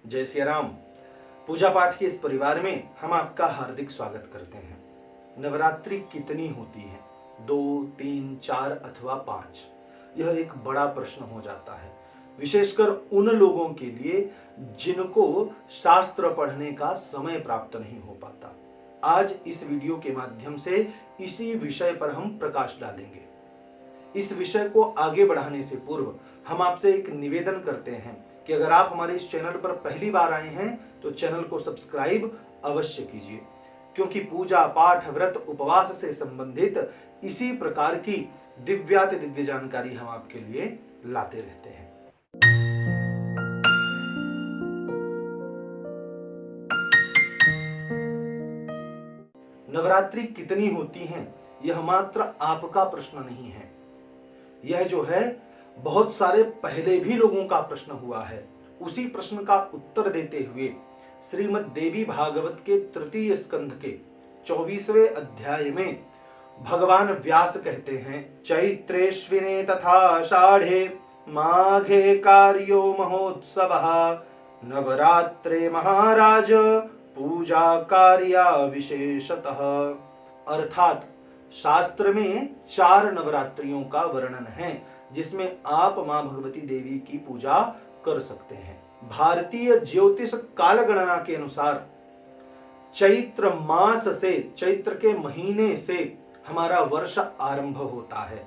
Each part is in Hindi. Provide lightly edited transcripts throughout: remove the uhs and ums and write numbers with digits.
जय सिया राम। पूजा पाठ के इस परिवार में हम आपका हार्दिक स्वागत करते हैं। नवरात्रि कितनी होती है? 2, 3, 4 अथवा 5? यह एक बड़ा प्रश्न हो जाता है, विशेषकर उन लोगों के लिए जिनको शास्त्र पढ़ने का समय प्राप्त नहीं हो पाता। आज इस वीडियो के माध्यम से इसी विषय पर हम प्रकाश डालेंगे। इस विषय को आगे बढ़ाने से पूर्व हम आपसे एक निवेदन करते हैं कि अगर आप हमारे इस चैनल पर पहली बार आए हैं तो चैनल को सब्सक्राइब अवश्य कीजिए, क्योंकि पूजा पाठ व्रत उपवास से संबंधित इसी प्रकार की दिव्याति दिव्य जानकारी हम आपके लिए लाते रहते हैं। नवरात्रि कितनी होती हैं, यह मात्र आपका प्रश्न नहीं है। यह जो है बहुत सारे पहले भी लोगों का प्रश्न हुआ है। उसी प्रश्न का उत्तर देते हुए श्रीमद् देवी भागवत के तृतीय स्कंध के 24वें अध्याय में भगवान व्यास कहते हैं, चैत्रेश्विने तथा आषाढ़े माघे कार्यो महोत्सवः नवरात्रे महाराज पूजा कार्या विशेषतः। अर्थात शास्त्र में 4 नवरात्रियों का वर्णन है जिसमें आप मां भगवती देवी की पूजा कर सकते हैं। भारतीय ज्योतिष काल गणना के अनुसार चैत्र मास से, चैत्र के महीने से हमारा वर्ष आरंभ होता है।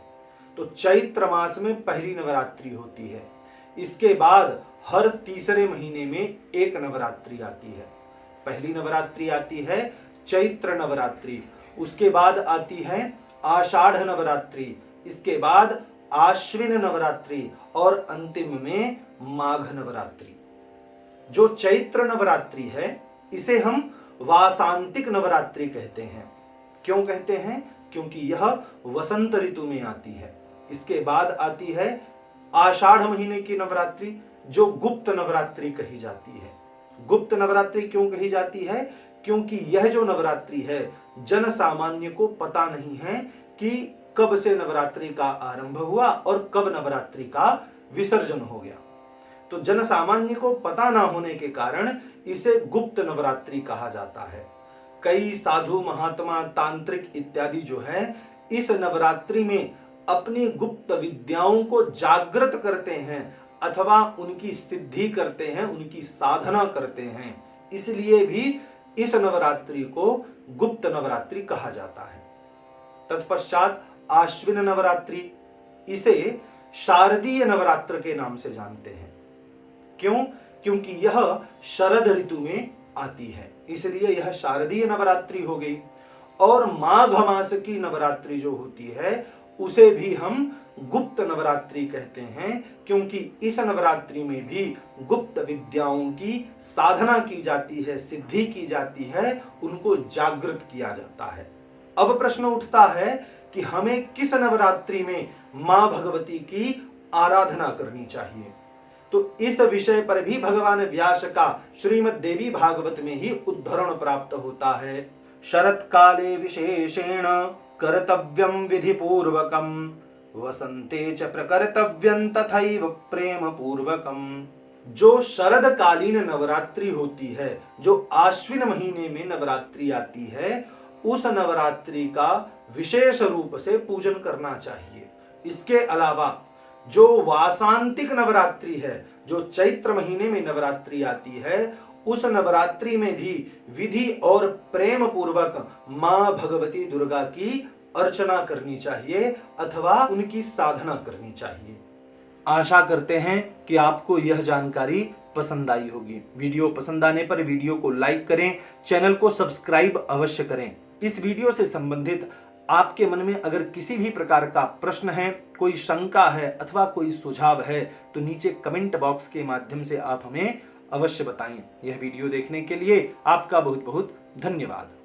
तो चैत्र मास में पहली नवरात्रि होती है। इसके बाद हर तीसरे महीने में एक नवरात्रि आती है। पहली नवरात्रि आती है चैत्र नवरात्रि, उसके बाद आती है आषाढ़ नवरात्रि, इसके बाद आश्विन नवरात्रि और अंतिम में माघ नवरात्रि। जो चैत्र नवरात्रि है इसे हम वासांतिक नवरात्रि कहते हैं। क्यों कहते हैं? क्योंकि यह वसंत ऋतु में आती है। इसके बाद आती है आषाढ़ महीने की नवरात्रि, जो गुप्त नवरात्रि कही जाती है। गुप्त नवरात्रि क्यों कही जाती है? क्योंकि यह जो नवरात्रि है जन सामान्य को पता नहीं है कि कब से नवरात्रि का आरंभ हुआ और कब नवरात्रि का विसर्जन हो गया। तो जन सामान्य को पता ना होने के कारण इसे गुप्त नवरात्रि कहा जाता है। कई साधु महात्मा तांत्रिक इत्यादि जो है इस नवरात्रि में अपनी गुप्त विद्याओं को जागृत करते हैं अथवा उनकी सिद्धि करते हैं, उनकी साधना करते हैं। इसलिए भी इस नवरात्रि को गुप्त नवरात्रि कहा जाता है। तत्पश्चात आश्विन नवरात्रि, इसे शारदीय नवरात्र के नाम से जानते हैं। क्यों? क्योंकि यह शरद ऋतु में आती है, इसलिए यह शारदीय नवरात्रि हो गई। और माघ मास की नवरात्रि जो होती है उसे भी हम गुप्त नवरात्रि कहते हैं, क्योंकि इस नवरात्रि में भी गुप्त विद्याओं की साधना की जाती है, सिद्धि की जाती है, उनको जागृत किया जाता है। अब प्रश्न उठता है कि हमें किस नवरात्रि में मां भगवती की आराधना करनी चाहिए। तो इस विषय पर भी भगवान व्यास का श्रीमद् देवी भागवत में ही उद्धरण प्राप्त होता है। शरत काले विशेषेण कर्तव्यं विधि पूर्वकम वसंते च प्रकर्तव्यं तथैव प्रेम पूर्वकम। जो शरद कालीन नवरात्रि होती है, जो आश्विन महीने में नवरात्रि आती है, उस नवरात्रि का विशेष रूप से पूजन करना चाहिए। इसके अलावा जो वासांतिक नवरात्रि है, जो चैत्र महीने में नवरात्रि आती है, उस नवरात्रि में भी विधि और प्रेम पूर्वक मां भगवती दुर्गा की अर्चना करनी चाहिए अथवा उनकी साधना करनी चाहिए। आशा करते हैं कि आपको यह जानकारी पसंद आई होगी। वीडियो पसंद आने पर वीडियो को लाइक करें, चैनल को सब्सक्राइब अवश्य करें। इस वीडियो से संबंधित आपके मन में अगर किसी भी प्रकार का प्रश्न है, कोई शंका है अथवा कोई सुझाव है तो नीचे कमेंट बॉक्स के माध्यम से आप हमें अवश्य बताएं। यह वीडियो देखने के लिए आपका बहुत बहुत धन्यवाद।